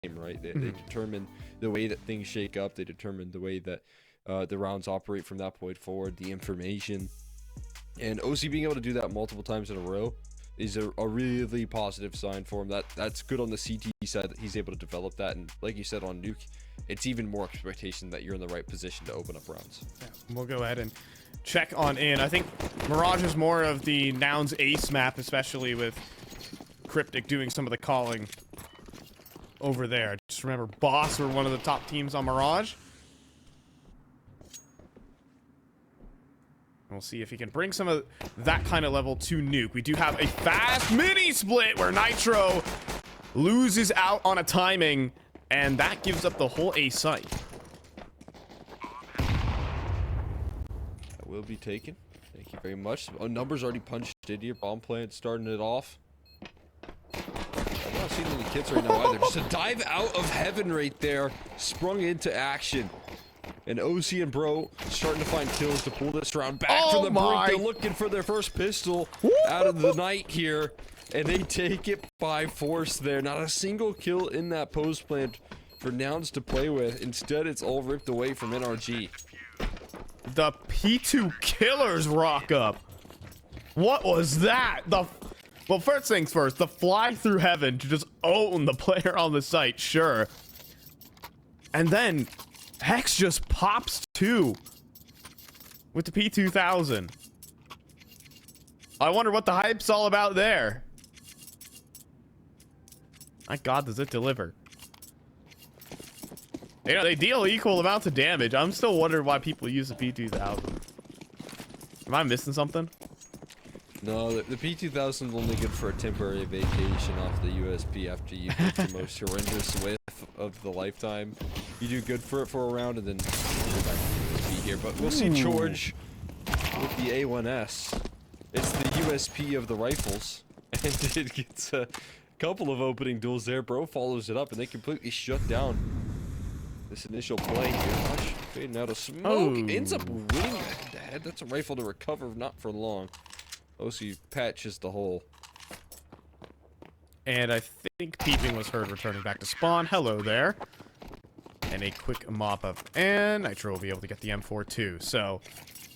right? They determine the way that things shake up. They determine the way that the rounds operate from that point forward, the information. And OC being able to do that multiple times in a row is a really positive sign for him. That's good on the CT side that he's able to develop that. And like you said on Nuke, it's even more expectation that you're in the right position to open up rounds. Yeah, we'll go ahead and check on in. I think Mirage is more of the Nouns ace map, especially with Cryptic doing some of the calling over there. Just remember, Boss were one of the top teams on Mirage. We'll see if he can bring some of that kind of level to Nuke. We do have a fast mini split where Nitro loses out on a timing, and that gives up the whole A site. That will be taken. Thank you very much. Oh, numbers already punched in here. Bomb plant starting it off. I'm not seeing any kits right now either. Just a dive out of heaven right there. Sprung into action. And OC and Bro starting to find kills to pull this round back from the brink. They're looking for their first pistol out of the night here. And they take it by force there. Not a single kill in that post plant for Nouns to play with. Instead, it's all ripped away from NRG. The P2 killers rock up. What was that? Well, first things first, the fly through heaven to just own the player on the site, sure. And then Hex just pops too with the P2000. I wonder what the hype's all about there. My God, does it deliver? You know, they deal equal amounts of damage. I'm still wondering why people use the P2000. Am I missing something? No, the P2000 is only good for a temporary vacation off the USP after you hit the most horrendous whiff of the lifetime. You do good for it for a round, and then you're back to the USP here. But we'll see George with the A1S. It's the USP of the rifles, and it gets a couple of opening duels there. Bro follows it up, and they completely shut down this initial play here. Rush fading out of smoke. Ends up winning the head. That's a rifle to recover, not for long. OC patches the hole. And I think Peeping was heard returning back to spawn. Hello there. And a quick mop up. And Nitro will be able to get the M4 too. So,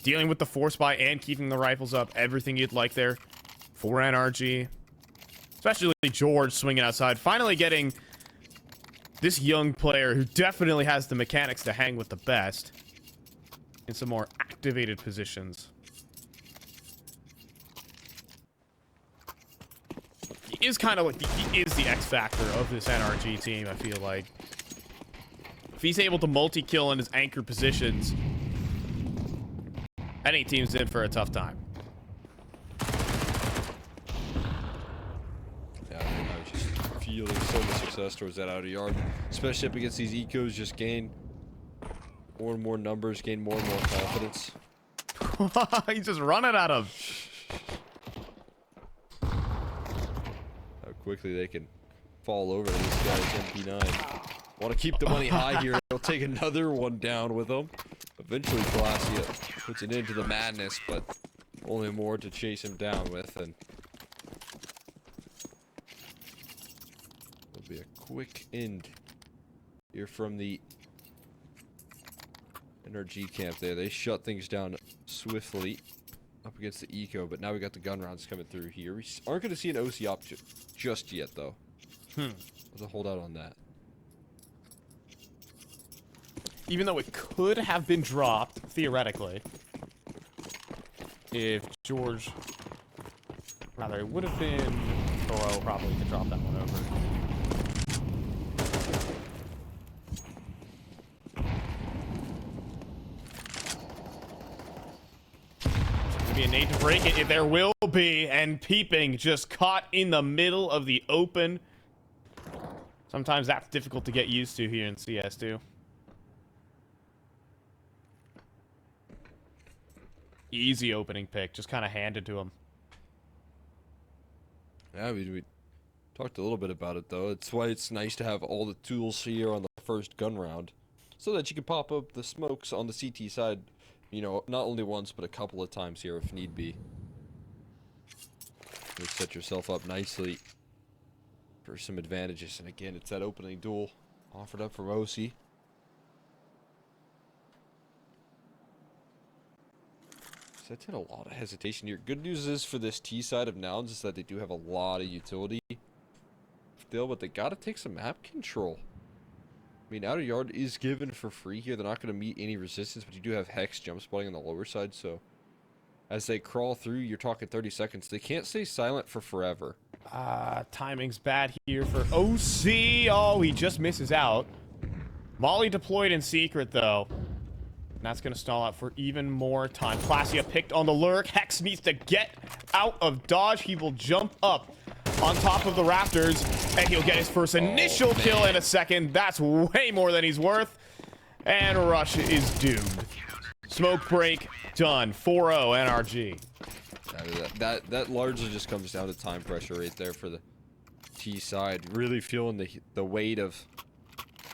dealing with the force buy and keeping the rifles up. Everything you'd like there for NRG. Especially George swinging outside. Finally getting this young player who definitely has the mechanics to hang with the best in some more activated positions. He is kind of like he is the X factor of this NRG team, I feel like. If he's able to multi-kill in his anchor positions, any team's in for a tough time. Yeah, I was just feeling so much success towards that outer yard, especially up against these ecos. Just gain more and more numbers, gain more and more confidence. He's just running at him. How quickly they can fall over to this guy's MP9. Want to keep the money high here. They'll take another one down with them. Eventually, Palacia puts it into the madness, but only more to chase him down with. And it'll be a quick end here from the NRG camp there. They shut things down swiftly up against the eco, but now we got the gun rounds coming through here. We aren't going to see an OC op just yet, though. There's a holdout on that. Even though it could have been dropped, theoretically, if George... Rather, it would have been Thorough probably to drop that one over. There's be a need to break it. There will be, and Peeping just caught in the middle of the open. Sometimes that's difficult to get used to here in CS2. Easy opening pick, just kind of handed to him. Yeah, we talked a little bit about it, though. It's why it's nice to have all the tools here on the first gun round, so that you can pop up the smokes on the CT side, you know, not only once, but a couple of times here if need be. You'll set yourself up nicely for some advantages. And again, it's that opening duel offered up from OC. That's in a lot of hesitation here. Good news is for this T side of Nouns is that they do have a lot of utility still, but they gotta take some map control. I mean, outer yard is given for free here. They're not gonna meet any resistance, but you do have Hex jump spotting on the lower side, so as they crawl through, you're talking 30 seconds. They can't stay silent for forever. Timing's bad here for OC. Oh, he just misses out. Molly deployed in secret, though. And that's going to stall out for even more time. Clasia picked on the lurk. Hex needs to get out of dodge. He will jump up on top of the Raptors, and he'll get his first initial kill in a second. That's way more than he's worth. And Rush is doomed. Smoke break done. 4-0 NRG. That largely just comes down to time pressure right there for the T side. Really feeling the weight of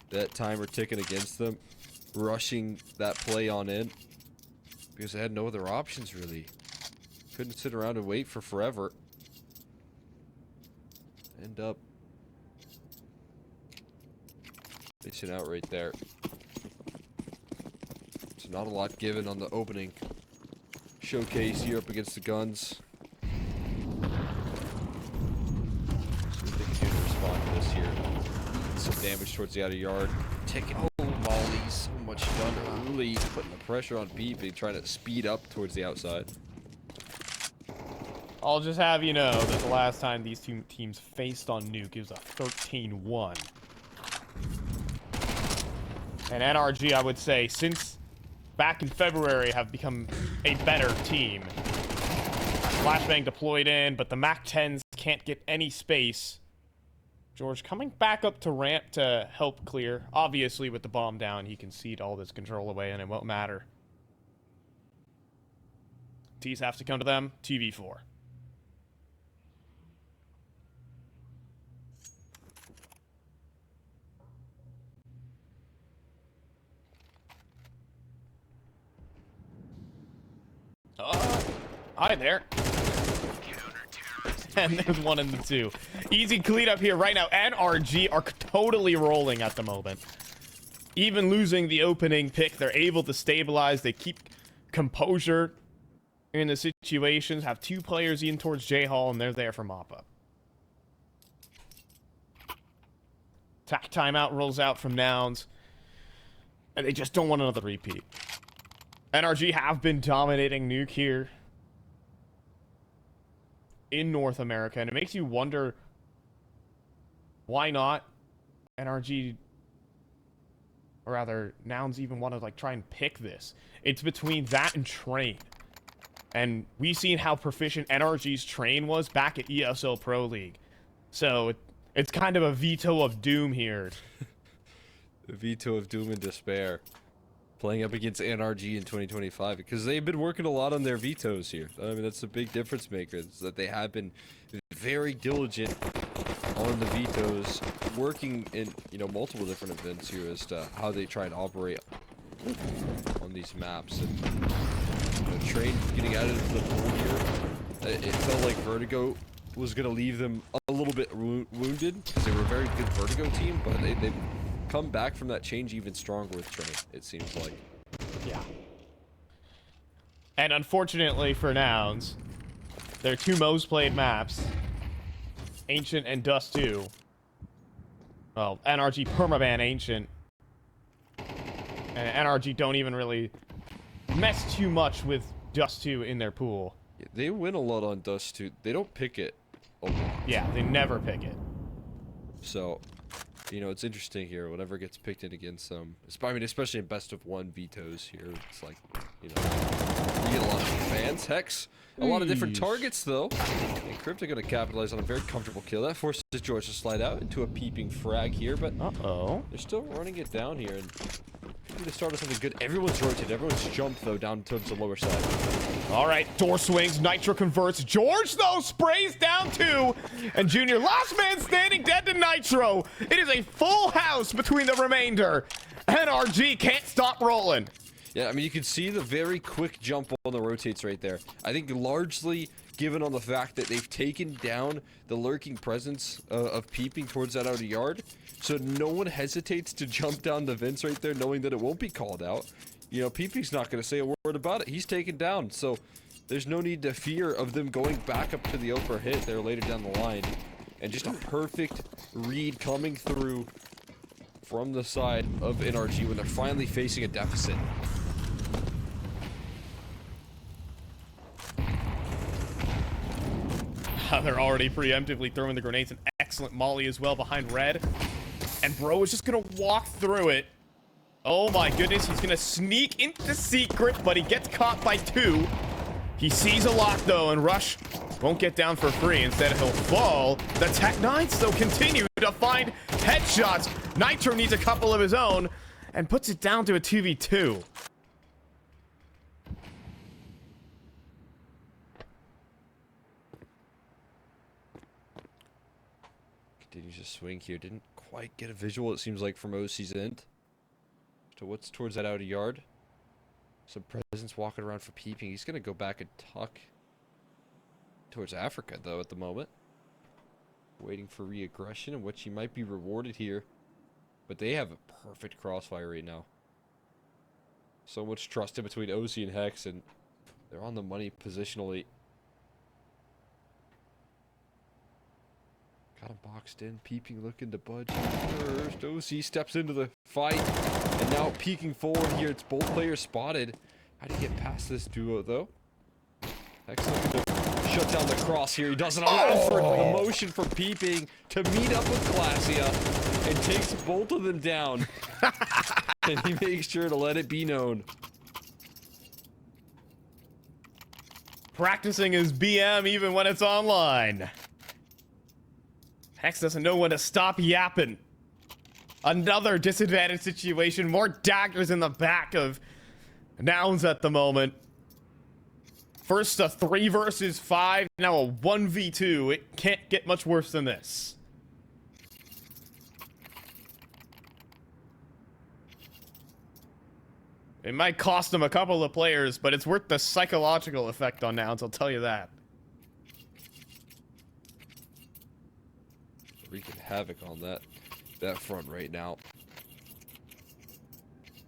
that timer ticking against them. Rushing that play on in because they had no other options really. Couldn't sit around and wait for forever. End up pitching out right there. So not a lot given on the opening showcase here up against the guns. So they can respond to this here. Some damage towards the outer yard. Taking Molly, so much done early, putting the pressure on Peeping, trying to speed up towards the outside. I'll just have you know that the last time these two teams faced on Nuke, it was a 13-1. And NRG, I would say, since back in February, have become a better team. Flashbang deployed in, but the MAC-10s can't get any space. George coming back up to ramp to help clear. Obviously, with the bomb down, he can cede all this control away, and it won't matter. T's have to come to them. TV4. Hi there. And there's one and the two. Easy clean up here right now. NRG are totally rolling at the moment. Even losing the opening pick, they're able to stabilize. They keep composure in the situations. Have two players in towards J-Hall, and they're there for mop-up. Tack timeout rolls out from Nouns. And they just don't want another repeat. NRG have been dominating Nuke here in North America, and it makes you wonder why not NRG, or rather Nouns, even want to like try and pick this. It's between that and Train, and we've seen how proficient NRG's Train was back at ESL Pro League, so it's kind of a veto of doom here. The veto of doom and despair. Playing up against NRG in 2025 because they've been working a lot on their vetoes here. I mean, that's a big difference maker, is that they have been very diligent on the vetoes, working in, you know, multiple different events here as to how they try and operate on these maps. And Train getting out of the pool here, it felt like Vertigo was going to leave them a little bit wounded because they were a very good Vertigo team, but they've come back from that change even stronger with Train, it seems like. Yeah. And unfortunately for Nouns, their two most played maps, Ancient and Dust 2. Well, NRG permaban Ancient. And NRG don't even really mess too much with Dust 2 in their pool. Yeah, they win a lot on Dust 2. They don't pick it a lot. Yeah, they never pick it. So, you know, it's interesting here. Whatever gets picked in against them, I mean, especially in best of one vetoes here, it's like, you know, you get a lot of fans. Hex, a lot of different targets though. And Crypto gonna capitalize on a very comfortable kill. That forces George to slide out into a peeping frag here, but they're still running it down here. And need to start with something good. Everyone's rotated. Everyone's jumped though down towards the lower side. All right, door swings. Nitro converts. George though sprays down two, and Junior, last man standing, dead to Nitro. It is a full house between the remainder. NRG can't stop rolling. Yeah, I mean, you can see the very quick jump on the rotates right there. I think largely given on the fact that they've taken down the lurking presence of peeping towards that outer yard. So no one hesitates to jump down the vents right there, knowing that it won't be called out. You know, peeping's not going to say a word about it. He's taken down, so there's no need to fear of them going back up to the upper hit there later down the line. And just a perfect read coming through from the side of NRG when they're finally facing a deficit. They're already preemptively throwing the grenades. An excellent molly as well behind red. And bro is just gonna walk through it. Oh my goodness, he's gonna sneak into secret, but he gets caught by 2. He sees a lock though, and Rush won't get down for free. Instead, he'll fall. The Tech-9s though continue to find headshots. Nitro needs a couple of his own and puts it down to a 2v2. Continues to swing here. Didn't quite get a visual, it seems like, from OC's end. So what's towards that outer yard? Some presence walking around for peeping. He's going to go back and tuck towards Africa, though, at the moment. Waiting for re-aggression, and which he might be rewarded here. But they have a perfect crossfire right now. So much trust in between OC and Hex, and they're on the money positionally. Got him boxed in, peeping, looking to budge first. OC steps into the fight, and now peeking forward here. It's both players spotted. How do you get past this duo, though? Hex looking to shut down the cross here. He doesn't allow for the motion for peeping to meet up with Glacia, and takes both of them down. And he makes sure to let it be known. Practicing his BM even when it's online. Hex doesn't know when to stop yapping. Another disadvantage situation. More daggers in the back of Nouns at the moment. First a 3 versus 5, now a 1v2. It can't get much worse than this. It might cost him a couple of players, but it's worth the psychological effect on Nouns, I'll tell you that. Wreaking havoc on that front right now.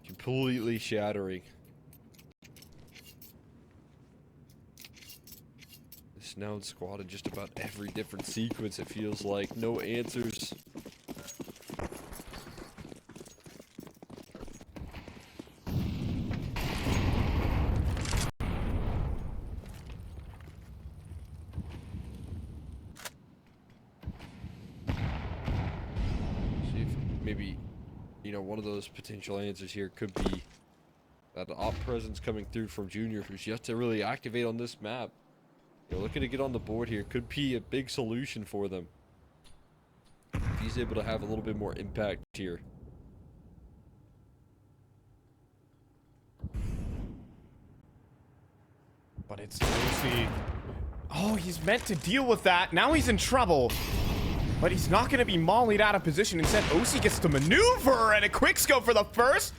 Completely shattering. This Noun squad in just about every different sequence, it feels like. No answers. Maybe, you know, one of those potential answers here could be that op presence coming through from Junior, who's yet to really activate on this map. You know, looking to get on the board here could be a big solution for them. If he's able to have a little bit more impact here. But it's Lucy. Oh, he's meant to deal with that. Now he's in trouble. But he's not going to be mollied out of position. Instead, OC gets to maneuver and a quick scope for the first.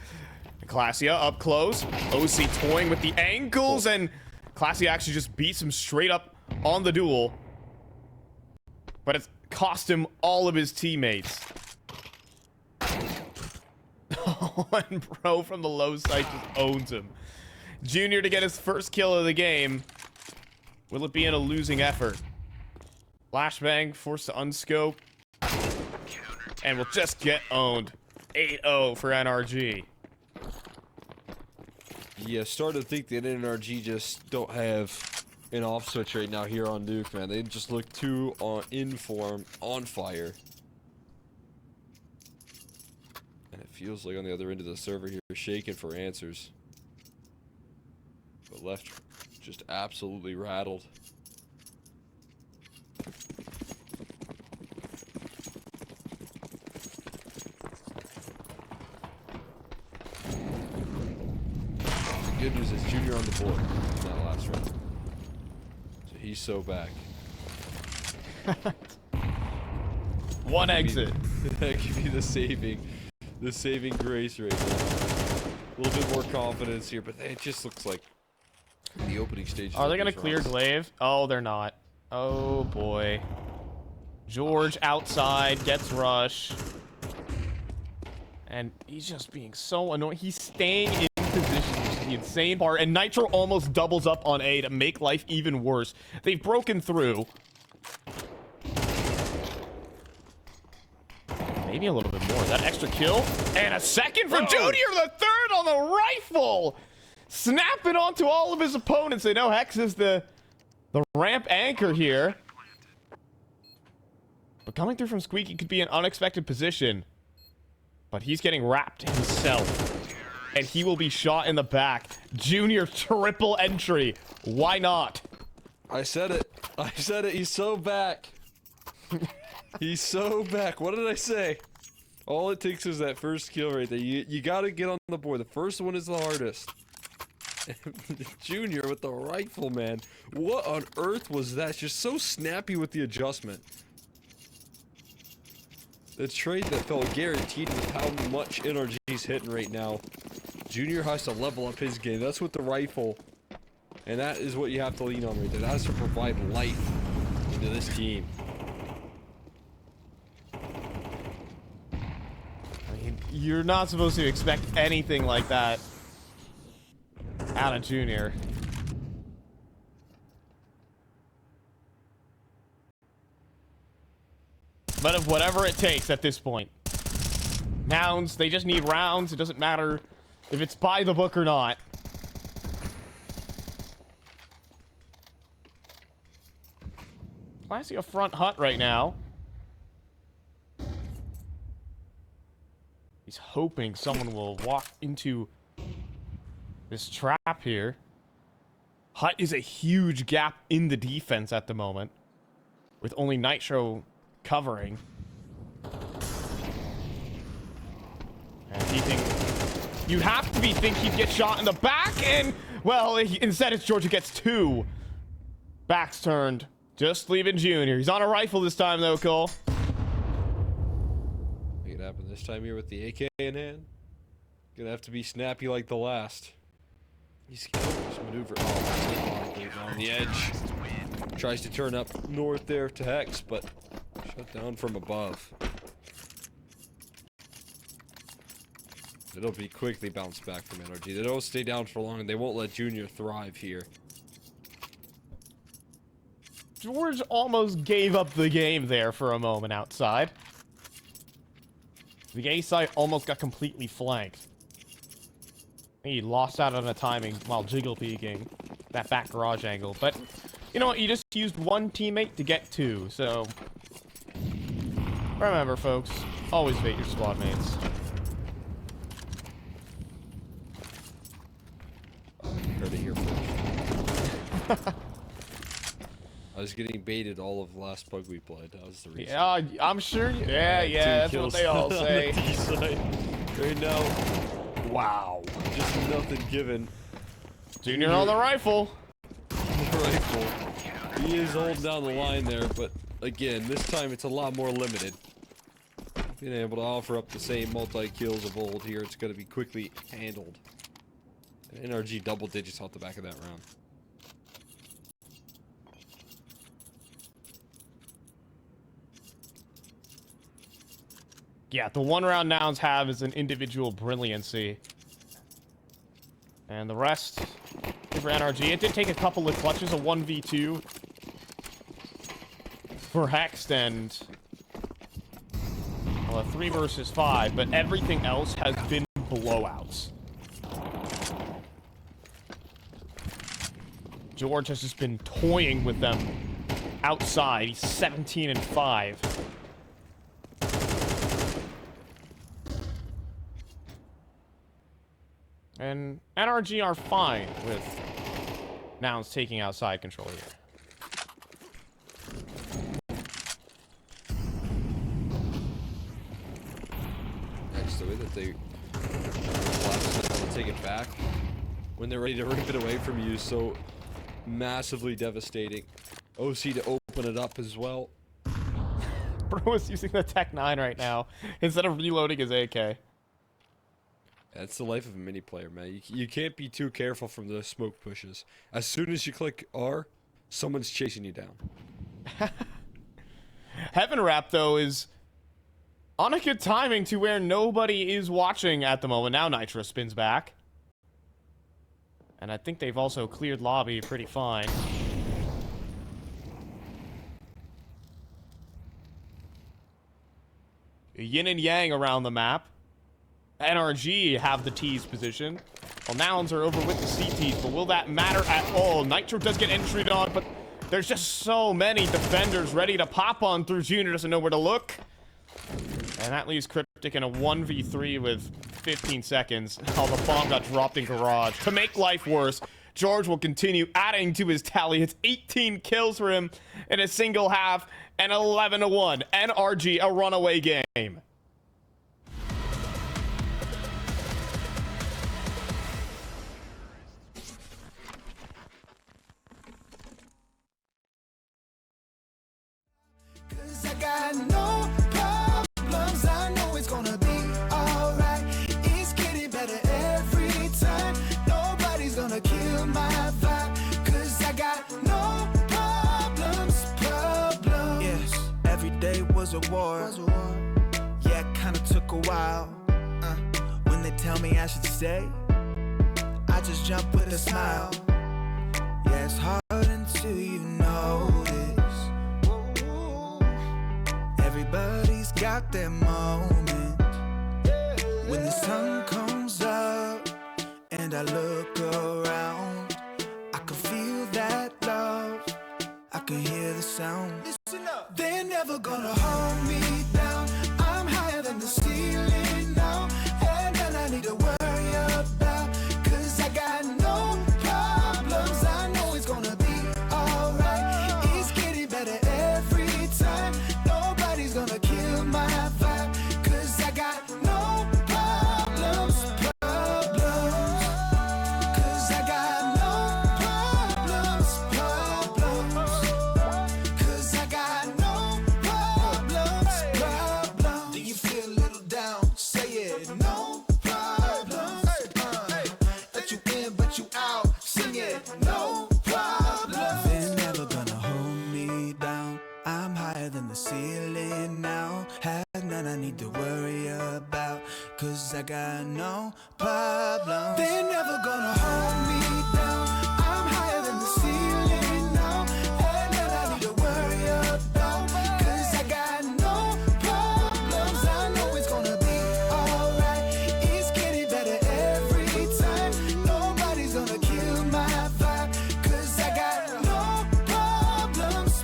Glacia up close. OC toying with the ankles, and Glacia actually just beats him straight up on the duel. But it's cost him all of his teammates. And bro from the low side just owns him. Junior to get his first kill of the game. Will it be in a losing effort? Flashbang forced to unscope. And will just get owned. 8-0 for NRG. Yeah, starting to think that NRG just don't have an off switch right now here on Nuke, man. They just look too in form, on fire. And it feels like on the other end of the server here, shaking for answers. But left just absolutely rattled. The good news is Junior on the board in that last round. So he's so back. One exit. That could be the saving grace right now. A little bit more confidence here, but it just looks like The opening stage. Are they gonna clear Glaive? Oh, they're not. Oh boy. George outside gets rush. And he's just being so annoying. He's staying in position, which is the insane part. And Nitro almost doubles up on A to make life even worse. They've broken through. Maybe a little bit more. That extra kill. And a second from Junior, the third on the rifle. Snapping onto all of his opponents. They know Hex is the ramp anchor here. But coming through from Squeaky could be an unexpected position. But he's getting wrapped himself. And he will be shot in the back. Junior triple entry. Why not? I said it. I said it. He's so back. He's so back. What did I say? All it takes is that first kill right there. You gotta get on the board. The first one is the hardest. Junior with the rifle, man. What on earth was that? Just so snappy with the adjustment. The trade that felt guaranteed with how much NRG he's hitting right now. Junior has to level up his game. That's with the rifle. And that is what you have to lean on right there. That has to provide life into this team. I mean, you're not supposed to expect anything like that out of Junior. But of whatever it takes at this point. Nouns, they just need rounds. It doesn't matter if it's by the book or not. I see a front hut right now. He's hoping someone will walk into this trap here. Hut is a huge gap in the defense at the moment, with only Nitro covering. And he thinks you'd have to think he'd get shot in the back, and well, instead it's Georgia gets two. Back's turned. Just leaving Junior. He's on a rifle this time though, Cole. Make it happen this time here with the AK in hand. Gonna have to be snappy like the last. He's just maneuver. Oh, on the edge. Tries to turn up north there to Hex, but shut down from above. It'll be quickly bounced back from NRG. They don't stay down for long, and they won't let Junior thrive here. George almost gave up the game there for a moment outside. The A side almost got completely flanked. He lost out on the timing while jiggle peeking that back garage angle. But, you know what? You just used one teammate to get two. So, remember, folks, always bait your squad mates. Heard it here first. I was getting baited all of the last bug we played. That was the reason. Yeah, I'm sure. Yeah, that's what they all say. Right now, wow, just nothing given. Junior on the rifle. Rifle. He is holding down the line there, but again, this time it's a lot more limited. Being able to offer up the same multi-kills of old here, it's going to be quickly handled. NRG double digits off the back of that round. Yeah, the one round Nouns have is an individual brilliancy. And the rest for NRG. It did take a couple of clutches, a 1v2 for Hext and well, a 3 versus 5, but everything else has been blowouts. George has just been toying with them outside. He's 17-5. And NRG are fine with Nouns taking outside control here. That's the way that they take it back when they're ready to rip it away from you is so massively devastating. OC to open it up as well. Bro is using the Tech 9 right now instead of reloading his AK. That's the life of a mini player, man. You can't be too careful from the smoke pushes. As soon as you click R, someone's chasing you down. Heaven Wrap, though, is on a good timing to where nobody is watching at the moment. Now Nitro spins back. And I think they've also cleared lobby pretty fine. Yin and Yang around the map. NRG have the T's position. Well, Nouns are over with the CTs, but will that matter at all? Nitro does get entry on, but there's just so many defenders ready to pop on through. Junior doesn't know where to look. And that leaves Cryptic in a 1v3 with 15 seconds. Oh, the bomb got dropped in garage. To make life worse, George will continue adding to his tally. It's 18 kills for him in a single half and 11-1. NRG, a runaway game. I got no problems, I know it's gonna be alright. It's getting better every time. Nobody's gonna kill my vibe, cause I got no problems. Yes, every day was a war. Yeah, it kinda took a while. When they tell me I should stay, I just jump with a smile. Yeah, it's hard until you notice. Everybody's got their moment. When the sun comes up and I look around, I can feel that love, I can hear the sound. Listen up. They're never gonna hold me down. I'm higher than the ceiling now, and then I need to worry about, cause I got no problems. I know it's gonna be alright. It's getting better every time. Nobody's gonna kill my vibe, cause I got no problems. Cause I got no problems. Cause I got no problems. Do you feel a little down? Say it, no problems. Let you in, but you out. Sing it, no problems. They're never gonna hold me down. I'm higher than the ceiling now. Have none I need to worry about, cause I got no problems. They're never gonna hold me down. I'm higher than the ceiling now. Have none I need to worry about, cause I got no problems. I know it's gonna be alright. It's getting better every time. Nobody's gonna kill my vibe, cause I got no problems.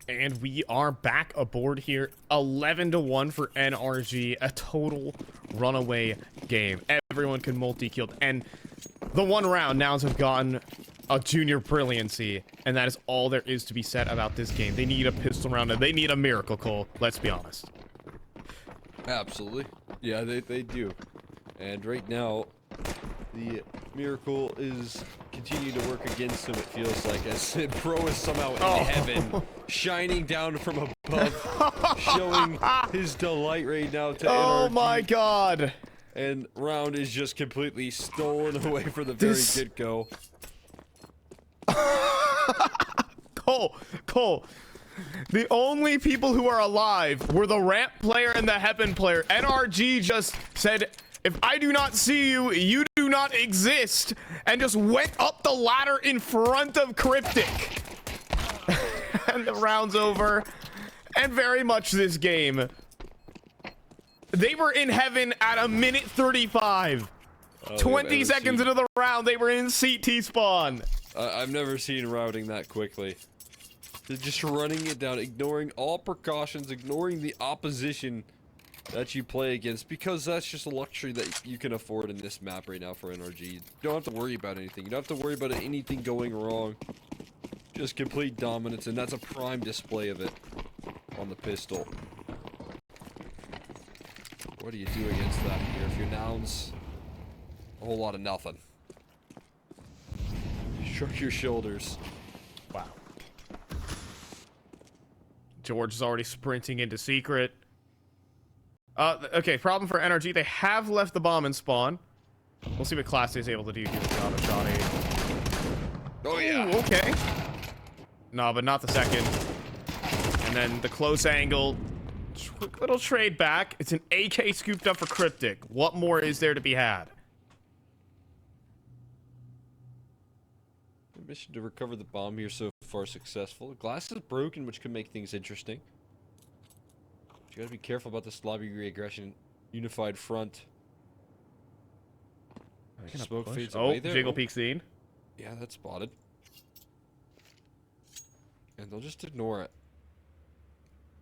And we are back aboard here. 11-1 for NRG. A total runaway game. Everyone can multi-kill. And the one round, Nouns have gotten a junior brilliancy. And that is all there is to be said about this game. They need a pistol round and they need a miracle, Cole. Let's be honest. Absolutely. Yeah, they do. And right now, the miracle is continuing to work against him, it feels like, as Pro is somehow in heaven, shining down from above, showing his delight right now to Oh NRG. my god! And Round is just completely stolen away from the very get-go. Cole, the only people who are alive were the ramp player and the heaven player. NRG just said, if I do not see you, you do do not exist and just went up the ladder in front of Cryptic. And the round's over. And very much this game. They were in heaven at a minute 35. 20 seconds into the round, they were in CT spawn. I've never seen routing that quickly. They're just running it down, ignoring all precautions, ignoring the opposition that you play against, because that's just a luxury that you can afford in this map right now for NRG. You don't have to worry about anything. You don't have to worry about anything going wrong. Just complete dominance, and that's a prime display of it on the pistol. What do you do against that here? If you're Nouns, a whole lot of nothing. Shrug your shoulders. Wow. George is already sprinting into secret. Okay, problem for NRG. They have left the bomb in spawn. We'll see what Class A is able to do here with the auto shot A. Oh, yeah. Ooh, okay. No, but not the second. And then the close angle. Quick little trade back. It's an AK scooped up for Cryptic. What more is there to be had? The mission to recover the bomb here so far successful. Glass is broken, which could make things interesting. You gotta be careful about this lobby re-aggression. Unified front. Smoke fades away there. Jiggle peek scene. Yeah, that's spotted. And they'll just ignore it.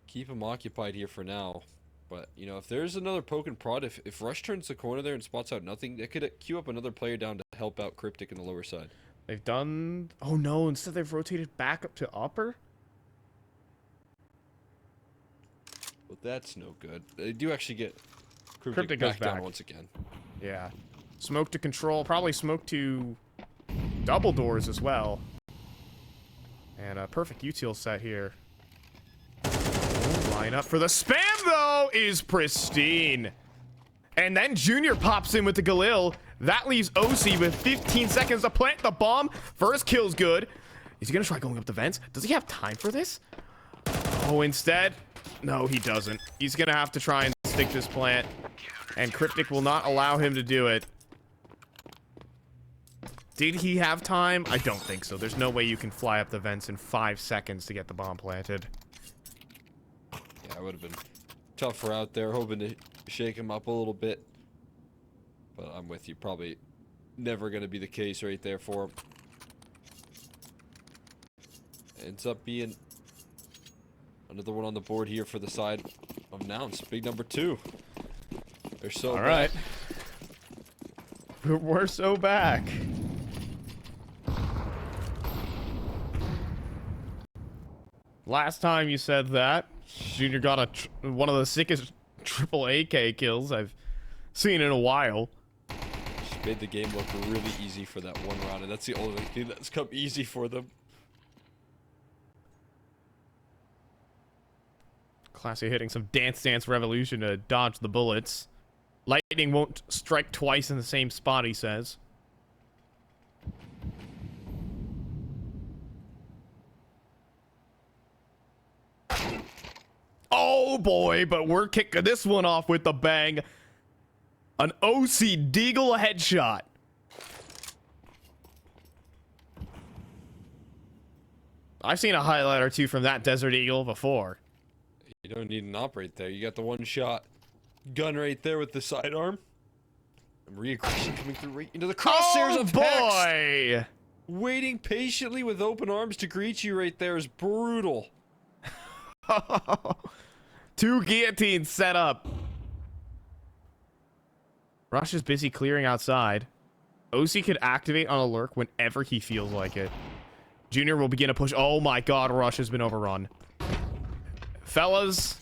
Keep them occupied here for now. But, you know, if there's another poke and prod, if Rush turns the corner there and spots out nothing, that could queue up another player down to help out Cryptic in the lower side. They've done... Oh no, instead they've rotated back up to upper? Well, that's no good. They do actually get Cryptic back goes down back. once again. Yeah. Smoke to control. Probably smoke to double doors as well. And a perfect util set here. Line up for the spam, though, is pristine. And then Junior pops in with the Galil. That leaves OC with 15 seconds to plant the bomb. First kill's good. Is he going to try going up the vents? Does he have time for this? Oh, instead... No, he doesn't. He's going to have to try and stick this plant. And Cryptic will not allow him to do it. Did he have time? I don't think so. There's no way you can fly up the vents in 5 seconds to get the bomb planted. Yeah, it would have been tougher out there, hoping to shake him up a little bit. But I'm with you. Probably never going to be the case right there for him. Ends up being another one on the board here for the side of Nouns. Big number 2. They're so All back. right. We're so back. Last time you said that, Junior got one of the sickest triple AK kills I've seen in a while. Just made the game look really easy for that one round, and that's the only thing that's come easy for them. Classy hitting some Dance Dance Revolution to dodge the bullets. Lightning won't strike twice in the same spot, he says. Oh boy, but we're kicking this one off with a bang. An OC Deagle headshot. I've seen a highlight or two from that Desert Eagle before. You don't need an op right there. You got the one shot gun right there with the sidearm. Re-aggression coming through right into the crosshairs of Hex. Boy! Waiting patiently with open arms to greet you right there is brutal. 2 guillotines set up. Rush is busy clearing outside. OC could activate on a lurk whenever he feels like it. Junior will begin a push. Oh my god, Rush has been overrun. Fellas,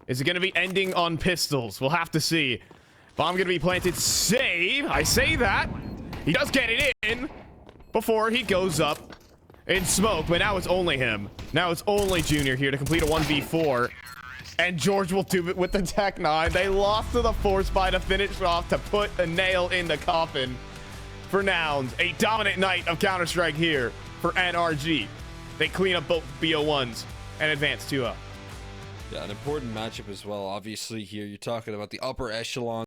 is it going to be ending on pistols? We'll have to see. Bomb going to be planted. Save. I say that. He does get it in before he goes up in smoke, but now it's only him. Now it's only Junior here to complete a 1v4. And George will do it with the Tech 9. They lost to the Force by to finish off to put a nail in the coffin for Nouns. A dominant night of Counter-Strike here for NRG. They clean up both BO1s and advance 2-0. Yeah, an important matchup as well. Obviously here you're talking about the upper echelon